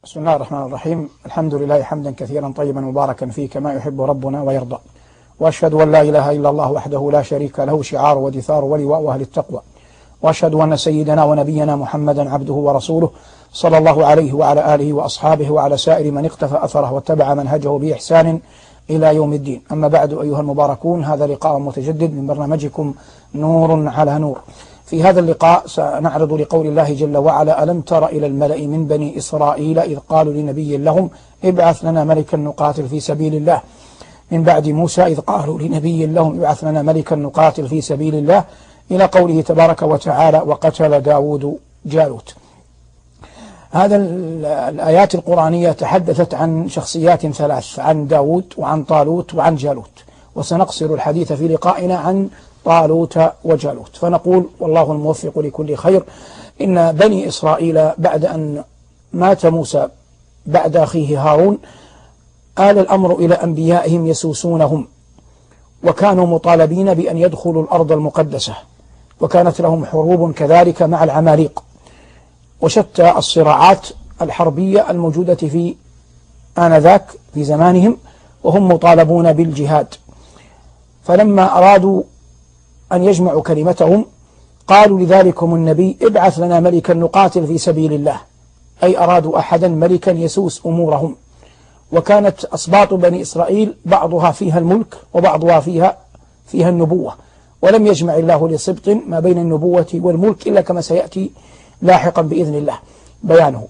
بسم الله الرحمن الرحيم. الحمد لله حمدا كثيرا طيبا مباركا فيه كما يحب ربنا ويرضى، وأشهد أن لا إله إلا الله وحده لا شريك له شعار ودثار ولواء أهل التقوى، وأشهد أن سيدنا ونبينا محمدا عبده ورسوله صلى الله عليه وعلى آله وأصحابه وعلى سائر من اقتفى أثره واتبع منهجه بإحسان إلى يوم الدين. أما بعد، أيها المباركون، هذا لقاء متجدد من برنامجكم نور على نور. في هذا اللقاء سنعرض لقول الله جل وعلا: ألم تر إلى الملأ من بني إسرائيل إذ قالوا لنبي لهم ابعث لنا ملكا نقاتل في سبيل الله، من بعد موسى إذ قالوا لنبي لهم ابعث لنا ملكا نقاتل في سبيل الله، إلى قوله تبارك وتعالى: وقتل داود جالوت. هذا الآيات القرآنية تحدثت عن شخصيات ثلاث: عن داود وعن طالوت وعن جالوت، وسنقصر الحديث في لقائنا عن طالوت وجالوت، فنقول والله الموفق لكل خير. إن بني إسرائيل بعد أن مات موسى بعد أخيه هارون آل الأمر إلى أنبيائهم يسوسونهم، وكانوا مطالبين بأن يدخلوا الأرض المقدسة، وكانت لهم حروب كذلك مع العماليق وشتى الصراعات الحربية الموجودة في آنذاك في زمانهم، وهم مطالبون بالجهاد. فلما أرادوا أن يجمعوا كلمتهم قالوا لذلكم النبي ابعث لنا ملكا نقاتل في سبيل الله، أي أرادوا أحدا ملكا يسوس أمورهم. وكانت أسباط بني إسرائيل بعضها فيها الملك وبعضها فيها النبوة، ولم يجمع الله لسبط ما بين النبوة والملك إلا كما سيأتي لاحقا بإذن الله بيانه.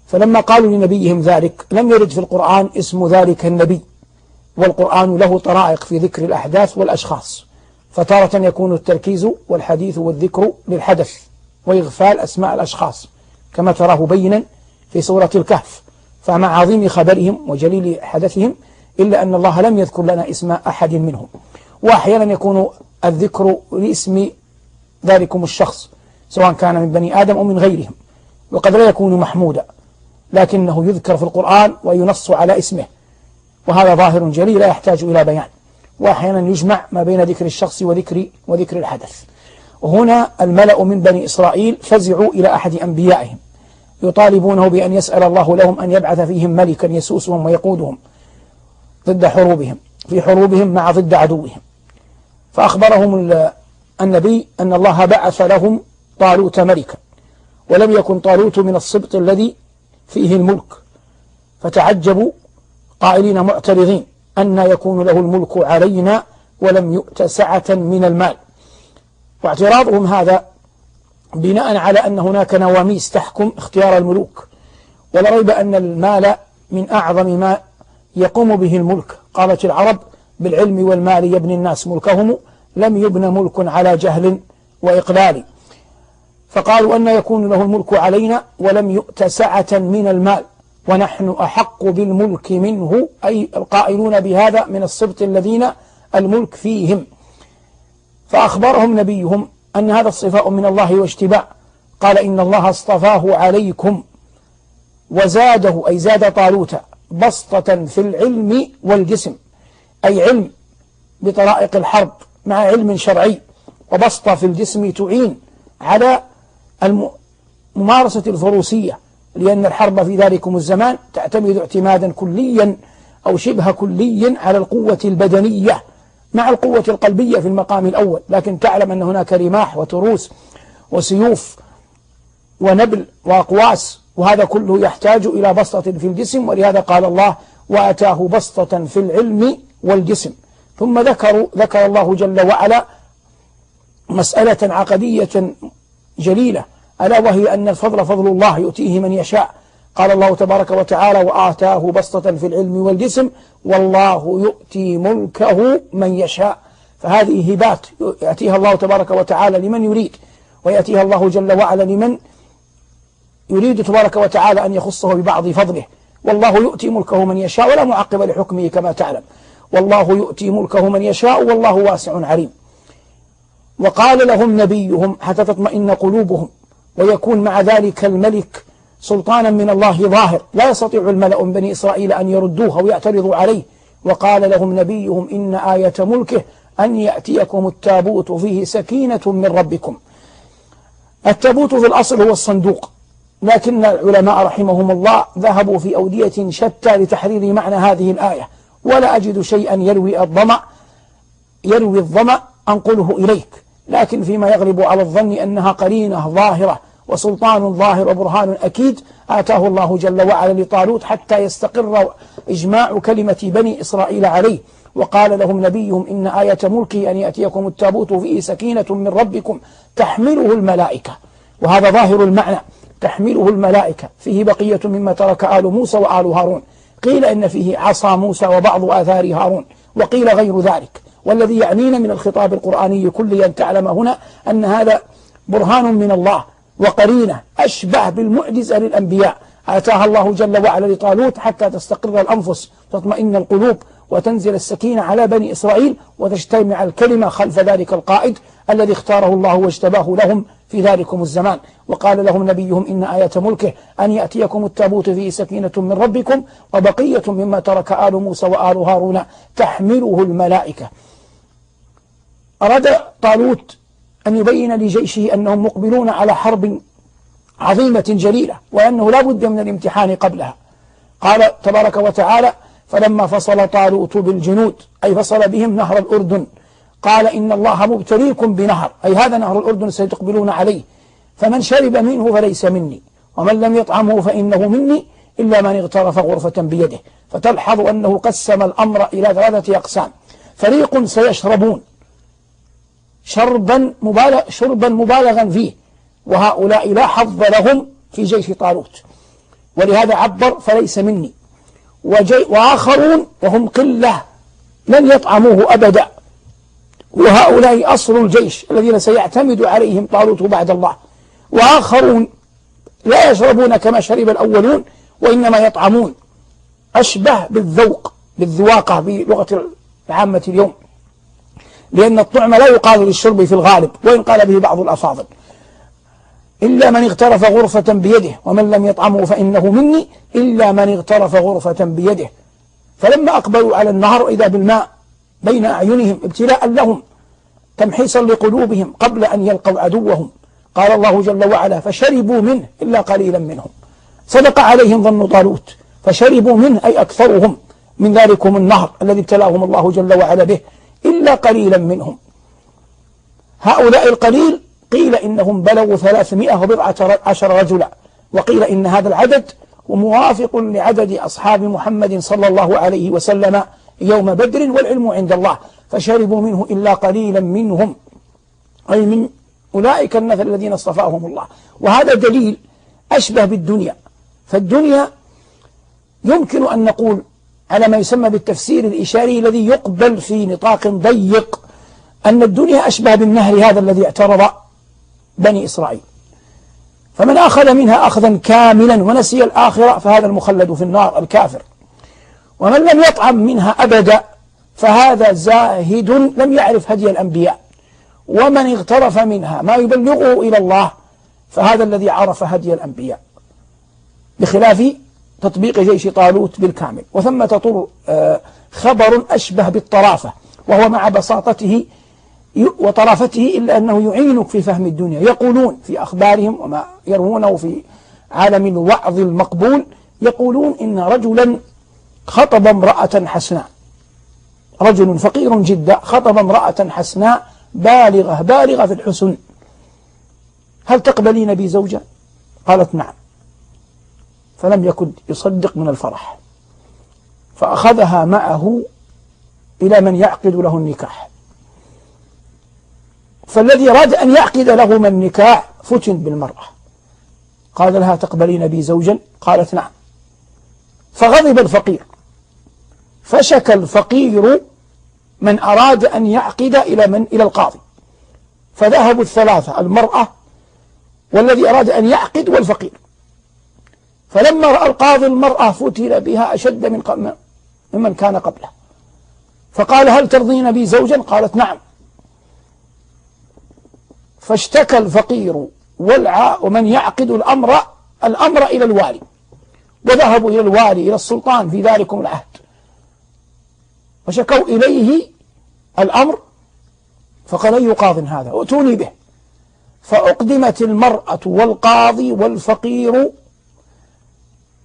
فلما قالوا لنبيهم ذلك لم يرد في القرآن اسم ذلك النبي، والقرآن له طرائق في ذكر الأحداث والأشخاص، فتارة يكون التركيز والحديث والذكر للحدث وإغفال أسماء الأشخاص، كما تراه بينا في سورة الكهف، فمع عظيم خبرهم وجليل حدثهم إلا أن الله لم يذكر لنا اسم أحد منهم. وأحيانا يكون الذكر لاسم ذلكم الشخص سواء كان من بني آدم أو من غيرهم، وقد لا يكون محمودا، لكنه يذكر في القرآن وينص على اسمه، وهذا ظاهر جليل لا يحتاج إلى بيان. وأحيانا يجمع ما بين ذكر الشخص وذكر الحدث. وهنا الملأ من بني إسرائيل فزعوا إلى أحد أنبيائهم يطالبونه بأن يسأل الله لهم أن يبعث فيهم ملكا يسوسهم ويقودهم ضد حروبهم، في حروبهم مع ضد عدوهم. فأخبرهم النبي أن الله بعث لهم طالوت ملكا، ولم يكن طالوت من السبط الذي فيه الملك، فتعجبوا قائلين معترضين: أن يكون له الملك علينا ولم يؤت سعة من المال. واعتراضهم هذا بناء على أن هناك نواميس تحكم اختيار الملوك، ولا ريب أن المال من أعظم ما يقوم به الملك. قالت العرب: بالعلم والمال يبني الناس ملكهم، لم يبن ملك على جهل وإقلال. فقالوا: أن يكون له الملك علينا ولم يؤت سعة من المال، ونحن أحق بالملك منه، أي القائلون بهذا من السبط الذين الملك فيهم. فأخبرهم نبيهم أن هذا الصفاء من الله واشتباع. قال: إن الله اصطفاه عليكم وزاده، أي زاد طالوت بسطة في العلم والجسم، أي علم بطرائق الحرب مع علم شرعي، وبسطة في الجسم تعين على ممارسة الفروسية، لأن الحرب في ذلكم الزمان تعتمد اعتمادا كليا أو شبه كليا على القوة البدنية مع القوة القلبية في المقام الأول. لكن تعلم أن هناك رماح وتروس وسيوف ونبل وأقواس، وهذا كله يحتاج إلى بسطة في الجسم. ولهذا قال الله: وآتاه بسطة في العلم والجسم. ثم ذكر الله جل وعلا مسألة عقدية جليلة، ألا وهي أن الفضل فضل الله يؤتيه من يشاء. قال الله تبارك وتعالى: وآتاه بسطة في العلم والجسم والله يؤتي ملكه من يشاء. فهذه هبات يأتيها الله تبارك وتعالى لمن يريد، ويأتيها الله جل وعلا لمن يريد تبارك وتعالى أن يخصه ببعض فضله. والله يؤتي ملكه من يشاء ولا معقب لحكمه كما تعلم، والله يؤتي ملكه من يشاء والله واسع عليم. وقال لهم نبيهم حتى تطمئن قلوبهم، ويكون مع ذلك الملك سلطانا من الله ظاهر، لا يستطيع الملأ من بني إسرائيل أن يردوه أو يعترضوا عليه. وقال لهم نبيهم: إن آية ملكه أن يأتيكم التابوت فيه سكينة من ربكم. التابوت في الأصل هو الصندوق، لكن العلماء رحمهم الله ذهبوا في أودية شتى لتحرير معنى هذه الآية، ولا أجد شيئا يروي الظمأ أنقله إليك، لكن فيما يغلب على الظن أنها قرينة ظاهرة وسلطان ظاهر وبرهان أكيد آتاه الله جل وعلا لطالوت حتى يستقر إجماع كلمة بني إسرائيل عليه. وقال لهم نبيهم إن آية ملكه أن يأتيكم التابوت فيه سكينة من ربكم تحمله الملائكة، وهذا ظاهر المعنى، تحمله الملائكة، فيه بقية مما ترك آل موسى وآل هارون، قيل إن فيه عصا موسى وبعض آثار هارون، وقيل غير ذلك. والذي يعنينا من الخطاب القرآني كله أن تعلم هنا أن هذا برهان من الله وقرينة أشبه بالمعجزة للأنبياء آتاها الله جل وعلا لطالوت حتى تستقر الأنفس، تطمئن القلوب، وتنزل السكينة على بني إسرائيل، وتجتمع الكلمة خلف ذلك القائد الذي اختاره الله واجتباه لهم في ذلكم الزمان. وقال لهم نبيهم إن آية ملكه أن يأتيكم التابوت فيه سكينة من ربكم وبقية مما ترك آل موسى وآل هارون تحمله الملائكة. أراد طالوت أن يبين لجيشه أنهم مقبلون على حرب عظيمة جليلة، وأنه لا بد من الامتحان قبلها. قال تبارك وتعالى فلما فصل طالوت بالجنود، أي فصل بهم نهر الأردن، قال إن الله مبتليكم بنهر، أي هذا نهر الأردن سيتقبلون عليه، فمن شرب منه فليس مني ومن لم يطعمه فإنه مني إلا من اغترف غرفة بيده. فتلحظ أنه قسم الأمر إلى 3 أقسام، فريق سيشربون شربا مبالغا فيه، وهؤلاء لا حظ لهم في جيش طالوت، ولهذا عبر فليس مني. وآخرون وهم قلة لن يطعموه أبدا، وهؤلاء أصل الجيش الذين سيعتمد عليهم طالوت بعد الله. وآخرون لا يشربون كما شرب الأولون وإنما يطعمون، أشبه بالذواقة بلغة العامة اليوم، لأن الطعم لا يقال للشرب في الغالب وإن قال به بعض الأفاضل، إلا من اغترف غرفة بيده ومن لم يطعمه فإنه مني إلا من اغترف غرفة بيده. فلما أقبلوا على النهر إذا بالماء بين أعينهم ابتلاء لهم تمحيصا لقلوبهم قبل أن يلقوا عدوهم. قال الله جل وعلا فشربوا منه إلا قليلا منهم. صدق عليهم ظن طالوت، فشربوا منه أي أكثرهم من ذلكم النهر الذي ابتلاهم الله جل وعلا به إلا قليلا منهم. هؤلاء القليل قيل إنهم بلغوا 310 رجلا، وقيل إن هذا العدد وموافق لعدد أصحاب محمد صلى الله عليه وسلم يوم بدر، والعلم عند الله. فشربوا منه إلا قليلا منهم، أي من أولئك النفر الذين اصطفاهم الله. وهذا دليل أشبه بالدنيا، فالدنيا يمكن أن نقول على ما يسمى بالتفسير الإشاري الذي يقبل في نطاق ضيق أن الدنيا أشبه بالنهر هذا الذي اعترض بني إسرائيل، فمن أخذ منها أخذا كاملا ونسي الآخرة فهذا المخلد في النار الكافر، ومن لم يطعم منها أبدا فهذا زاهد لم يعرف هدي الأنبياء، ومن اغترف منها ما يبلغه إلى الله فهذا الذي عرف هدي الأنبياء، بخلاف تطبيق جيش طالوت بالكامل. وثمة خبر أشبه بالطرافة، وهو مع بساطته وطرافته إلا أنه يعينك في فهم الدنيا. يقولون في أخبارهم وما يروونه في عالم الوعظ المقبول، يقولون إن رجلا خطب امرأة حسناء، رجل فقير جدا خطب امرأة حسناء بالغة في الحسن، هل تقبلين بي زوجا؟ قالت نعم، فلم يكن يصدق من الفرح، فأخذها معه إلى من يعقد له النكاح، فالذي أراد أن يعقد لهما النكاح فتن بالمرأة، قال لها تقبلين بي زوجا؟ قالت نعم، فغضب الفقير، فشكى الفقير من أراد أن يعقد إلى القاضي، فذهبوا الثلاثة، المرأة والذي أراد أن يعقد والفقير، فلما رأى القاضي المرأة فتن بها أشد ممن كان قبله، فقال هل ترضين بي زوجا؟ قالت نعم، فاشتكى الفقير ومن يعقد الأمر إلى الوالي، وذهبوا إلى الوالي إلى السلطان في ذلكم العهد، وشكوا إليه الأمر، فقال أي قاض هذا؟ ائتوني به، فأقدمت المرأة والقاضي والفقير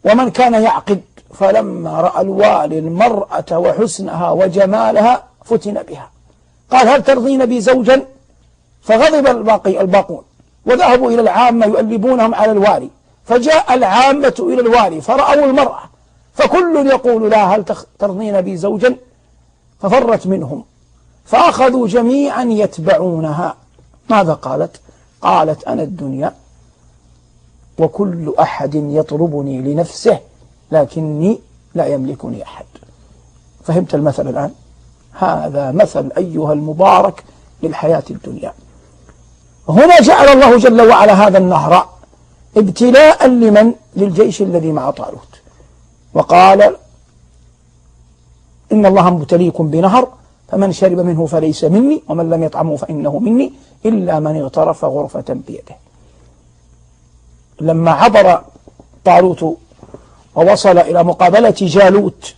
ومن كان يعقد، فلما رأى الوالي المرأة وحسنها وجمالها فتن بها، قال: هل ترضين بي زوجا؟ فغضب الباقون وذهبوا إلى العامة يؤلبونهم على الوالي، فجاء العامة إلى الوالي فرأوا المرأة، فكل يقول لها: هل ترضين بي زوجا؟ ففرت منهم، فأخذوا جميعا يتبعونها. ماذا قالت؟ قالت: أنا الدنيا وكل أحد يطلبني لنفسه لكني لا يملكني أحد. فهمت المثل الآن؟ هذا مثل أيها المبارك للحياة الدنيا. هنا جعل الله جل وعلا هذا النهر ابتلاء لمن؟ للجيش الذي مع طالوت، وقال: إن الله مبتليكم بنهر فمن شرب منه فليس مني ومن لم يطعمه فإنه مني إلا من اغترف غرفة بيده. لما عبر طالوت ووصل إلى مقابلة جالوت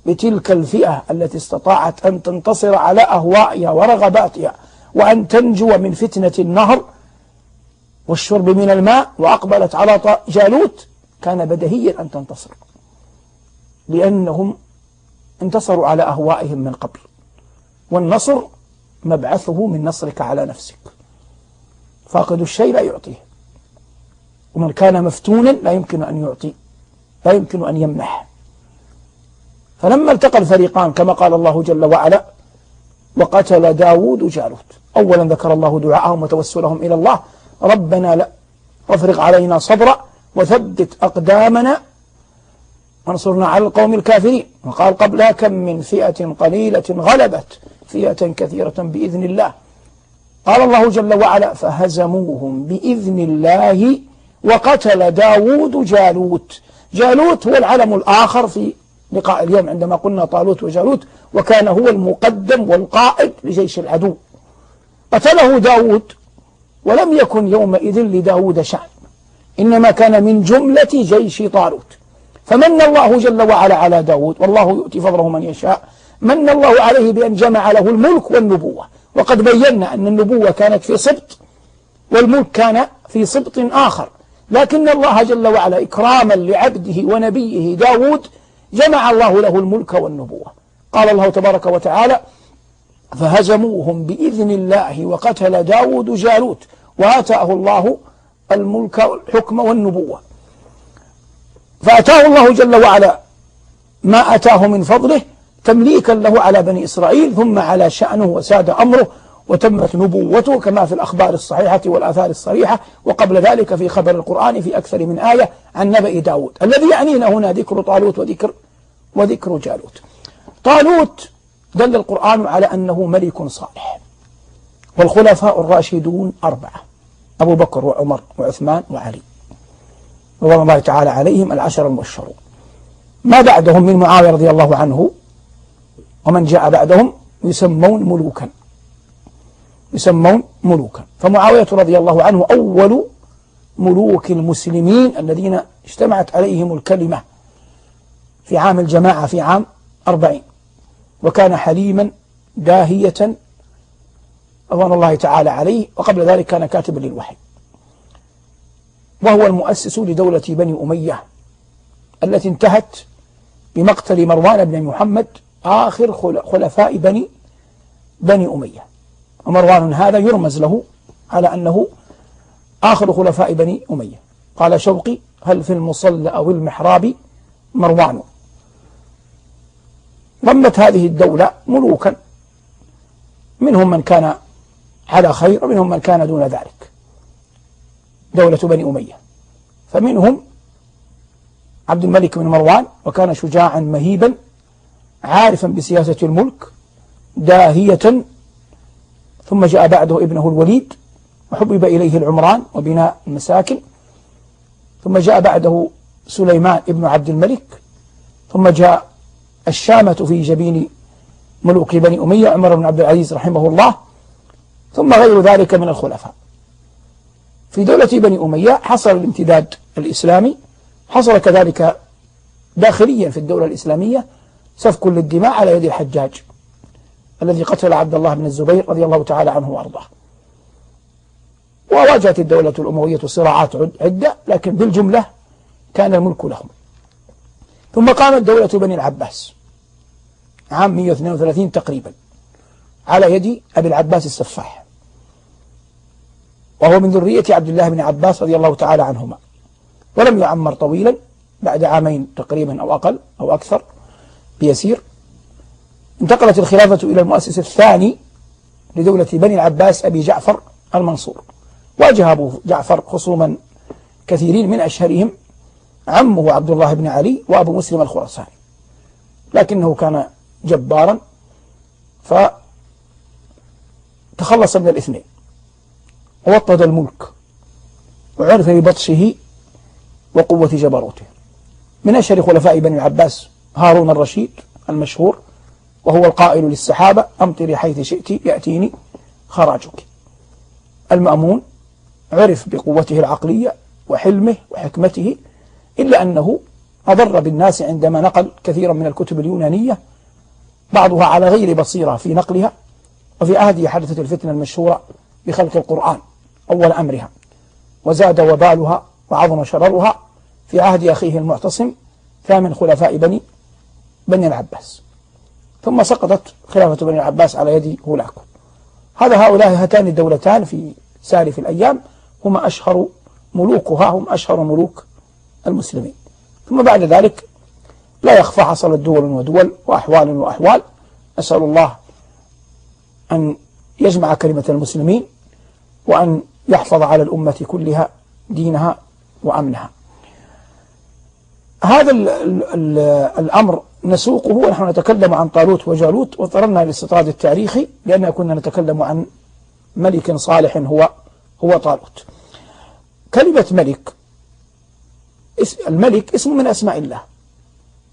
بتلك الفئة التي استطاعت أن تنتصر على أهوائها ورغباتها وأن تنجو من فتنة النهر والشرب من الماء، وأقبلت على جالوت، كان بديهيا أن تنتصر، لأنهم انتصروا على أهوائهم من قبل، والنصر مبعثه من نصرك على نفسك. فاقد الشيء لا يعطيه، ومن كان مفتونا لا يمكن أن يعطي، لا يمكن أن يمنح. فلما التقى الفريقان كما قال الله جل وعلا: وقتل داود جالوت، أولا ذكر الله دعاءهم وتوسلهم إلى الله: ربنا لا وافرغ علينا صبرا وثبت أقدامنا وانصرنا على القوم الكافرين. وقال قبلها: كم من فئة قليلة غلبت فئة كثيرة بإذن الله. قال الله جل وعلا: فهزموهم بإذن الله وقتل داود جالوت. جالوت هو العلم الآخر في لقاء اليوم عندما قلنا طالوت وجالوت، وكان هو المقدم والقائد لجيش العدو. قتله داود، ولم يكن يومئذ لداود شأن، إنما كان من جملة جيش طالوت. فمن الله جل وعلا على داود، والله يؤتي فضله من يشاء، من الله عليه بأن جمع له الملك والنبوة. وقد بينا أن النبوة كانت في سبط والملك كان في سبط آخر، لكن الله جل وعلا إكراما لعبده ونبيه داود جمع الله له الملك والنبوة. قال الله تبارك وتعالى: فهزموهم بإذن الله وقتل داود جالوت وآتاه الله الملك والحكم والنبوة. فأتاه الله جل وعلا ما أتاه من فضله تمليكا له على بني إسرائيل، ثم على شأنه وساد أمره وتمت نبوته كما في الأخبار الصحيحة والآثار الصريحة، وقبل ذلك في خبر القرآن في أكثر من آية عن نبأ داود. الذي يعنينا هنا ذكر طالوت وذكر جالوت. طالوت دل القرآن على أنه ملك صالح، والخلفاء الراشدون 4: أبو بكر وعمر وعثمان وعلي رضوان الله تعالى عليهم، 10 المبشرون. ما بعدهم من معاوية رضي الله عنه ومن جاء بعدهم يسمون ملوكا. فمعاوية رضي الله عنه أول ملوك المسلمين الذين اجتمعت عليهم الكلمة في عام الجماعة في عام 40، وكان حليما داهية رضوان الله تعالى عليه، وقبل ذلك كان كاتبا للوحي، وهو المؤسس لدولة بني أمية التي انتهت بمقتل مروان بن محمد آخر خلفاء بني أمية. ومروان هذا يرمز له على أنه آخر خلفاء بني أمية. قال شوقي: هل في المصلى أو المحراب مروان. ضمت هذه الدولة ملوكا، منهم من كان على خير ومنهم من كان دون ذلك، دولة بني أمية. فمنهم عبد الملك بن مروان، وكان شجاعا مهيبا عارفا بسياسة الملك داهية. ثم جاء بعده ابنه الوليد، وحبب إليه العمران وبناء المساكن. ثم جاء بعده سليمان ابن عبد الملك. ثم جاء الشامة في جبين ملوك بني أمية، عمر بن عبد العزيز رحمه الله. ثم غير ذلك من الخلفاء. في دولة بني أمية حصل الامتداد الإسلامي، حصل كذلك داخليا في الدولة الإسلامية سفك للدماء على يد الحجاج الذي قتل عبد الله بن الزبير رضي الله تعالى عنه وأرضاه. وواجهت الدولة الأموية صراعات عدة، لكن بالجملة كان الملك لهم. ثم قامت دولة بني العباس عام 132 تقريبا على يد أبي العباس السفاح، وهو من ذرية عبد الله بن عباس رضي الله تعالى عنهما، ولم يعمر طويلا، بعد عامين تقريبا أو أقل أو أكثر بيسير انتقلت الخلافة إلى المؤسس الثاني لدولة بني العباس أبي جعفر المنصور. واجه أبو جعفر خصوما كثيرين، من أشهرهم عمه عبد الله بن علي وأبو مسلم الخراساني، لكنه كان جبارا فتخلص من الاثنين ووطد الملك، وعرف ببطشه وقوة جبروته. من أشهر خلفاء بني العباس هارون الرشيد المشهور، وهو القائل للسحابة: أمطري حيث شئت يأتيني خراجك. المأمون عرف بقوته العقلية وحلمه وحكمته، إلا أنه أضر بالناس عندما نقل كثيرا من الكتب اليونانية، بعضها على غير بصيرة في نقلها. وفي عهده حدثت الفتنة المشهورة بخلق القرآن أول أمرها، وزاد وبالها وعظم شررها في عهد أخيه المعتصم ثامن خلفاء بني العباس. ثم سقطت خلافة بني العباس على يد هولاكو. هاتان الدولتان في سالف الأيام هما أشهر ملوكها، هم أشهر ملوك المسلمين. ثم بعد ذلك لا يخفى حصلت دول ودول وأحوال وأحوال. أسأل الله أن يجمع كلمة المسلمين، وأن يحفظ على الأمة كلها دينها وأمنها. هذا الأمر نسوقه ونحن نتكلم عن طالوت وجالوت، واضطررنا للاستطراد التاريخي لأننا كنا نتكلم عن ملك صالح هو طالوت. كلمة ملك، الملك اسم من أسماء الله،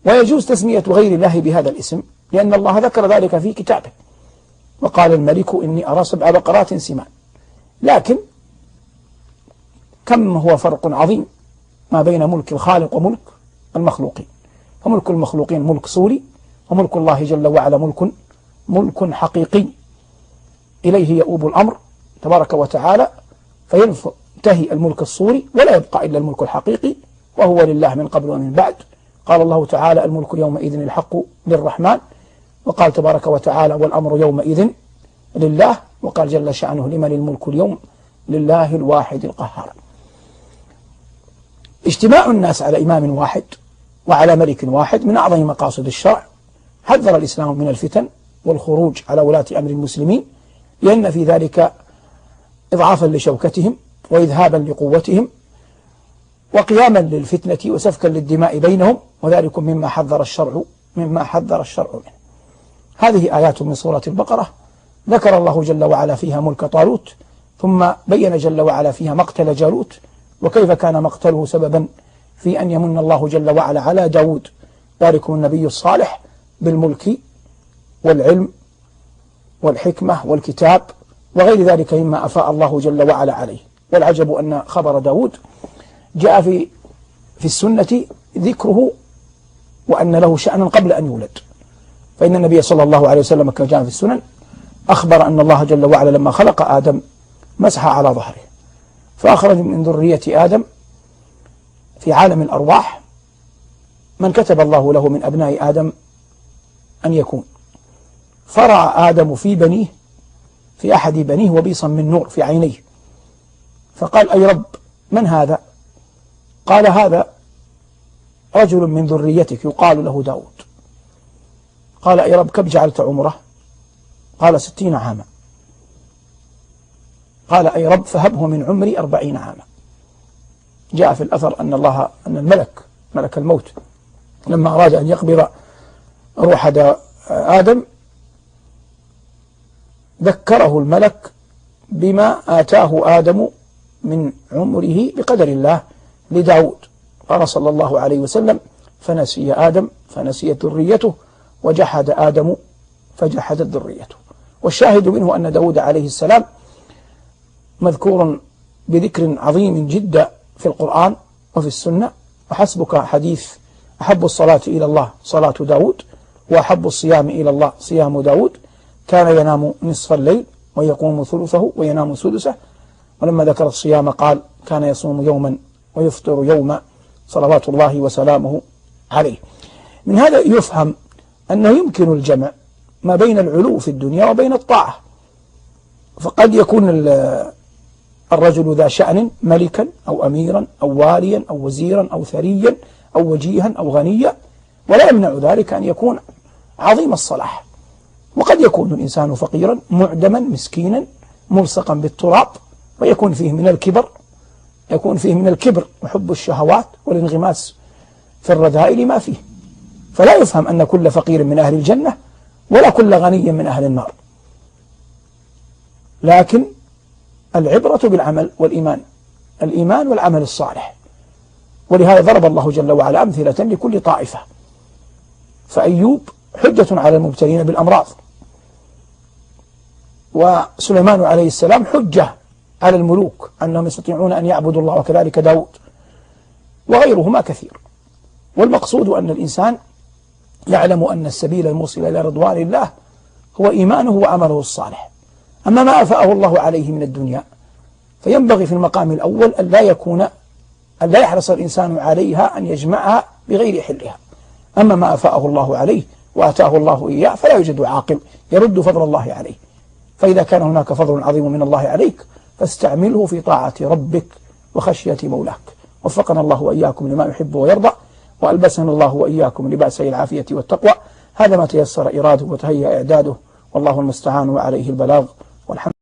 ويجوز تسمية غير الله بهذا الاسم، لأن الله ذكر ذلك في كتابه وقال: الملك إني أرى 7 بقرات سمان. لكن كم هو فرق عظيم ما بين ملك الخالق وملك المخلوقين. فملك المخلوقين ملك صوري، وملك الله جل وعلا ملك حقيقي، إليه يؤوب الأمر تبارك وتعالى، فينتهي الملك الصوري ولا يبقى إلا الملك الحقيقي، وهو لله من قبل ومن بعد. قال الله تعالى: الملك يومئذ الحق للرحمن. وقال تبارك وتعالى: والأمر يومئذ لله. وقال جل شأنه: لمن الملك اليوم؟ لله الواحد القهار. اجتماع الناس على إمام واحد وعلى ملك واحد من أعظم مقاصد الشرع. حذر الإسلام من الفتن والخروج على ولاة أمر المسلمين، لأن في ذلك إضعافا لشوكتهم وإذهابا لقوتهم وقياما للفتنة وسفكا للدماء بينهم، وذلك مما حذر الشرع منه. هذه آيات من سورة البقرة ذكر الله جل وعلا فيها ملك طالوت، ثم بين جل وعلا فيها مقتل جالوت، وكيف كان مقتله سببا في أن يمن الله جل وعلا على داود ذلكم النبي الصالح بالملك والعلم والحكمة والكتاب وغير ذلك مما أفاء الله جل وعلا عليه. والعجب أن خبر داود جاء في السنة ذكره وأن له شأنا قبل أن يولد. فإن النبي صلى الله عليه وسلم كما جاء في السنن أخبر أن الله جل وعلا لما خلق آدم مسح على ظهره، فأخرج من ذرية آدم في عالم الأرواح من كتب الله له من أبناء آدم أن يكون. فرأى آدم في أحد بنيه وبيصا من نور في عينيه، فقال: أي رب، من هذا؟ قال: هذا رجل من ذريتك يقال له داود. قال: أي رب، كم جعلت عمره؟ قال: 60 عاما. قال: أي رب، فهبه من عمري 40 عاما. جاء في الأثر أن ملك الموت لما أراد أن يقبض روح آدم ذكره الملك بما آتاه آدم من عمره بقدر الله لداود. قال صلى الله عليه وسلم: فنسي آدم فنسيت ذريته، وجحد آدم فجحدت ذريته. والشاهد منه أن داود عليه السلام مذكور بذكر عظيم جدا في القرآن وفي السنة. وحسبك حديث: أحب الصلاة إلى الله صلاة داود، وأحب الصيام إلى الله صيام داود، كان ينام نصف الليل ويقوم ثلثه وينام سدسه، ولما ذكر الصيام قال كان يصوم يوما ويفطر يوما صلوات الله وسلامه عليه. من هذا يفهم أنه يمكن الجمع ما بين العلو في الدنيا وبين الطاعة، فقد يكون الرجل ذا شأن ملكا أو أميرا أو واليا أو وزيرا أو ثريا أو وجيها أو غنيا، ولا يمنع ذلك أن يكون عظيم الصلاح. وقد يكون الإنسان فقيرا معدما مسكينا ملصقا بالتراب، ويكون فيه من الكبر وحب الشهوات والانغماس في الرذائل ما فيه. فلا يفهم أن كل فقير من أهل الجنة ولا كل غني من أهل النار، لكن العبرة بالعمل والإيمان، الإيمان والعمل الصالح. ولهذا ضرب الله جل وعلا أمثلة لكل طائفة. فأيوب حجة على المبتلين بالأمراض، وسليمان عليه السلام حجة على الملوك أنهم يستطيعون أن يعبدوا الله، وكذلك داود وغيرهما كثير. والمقصود أن الإنسان يعلم أن السبيل الموصل إلى رضوان الله هو إيمانه وعمله الصالح. أما ما أفاءه الله عليه من الدنيا فينبغي في المقام الأول أن لا يحرص الإنسان عليها أن يجمعها بغير حلها. أما ما أفاءه الله عليه وآتاه الله إياه فلا يوجد عاقل يرد فضل الله عليه. فإذا كان هناك فضل عظيم من الله عليك فاستعمله في طاعة ربك وخشية مولاك. وفقنا الله وإياكم لما يحب ويرضى، وألبسنا الله وإياكم لباسي العافية والتقوى. هذا ما تيسر إراده وتهيأ إعداده، والله المستعان وعليه البلاغ، والحمد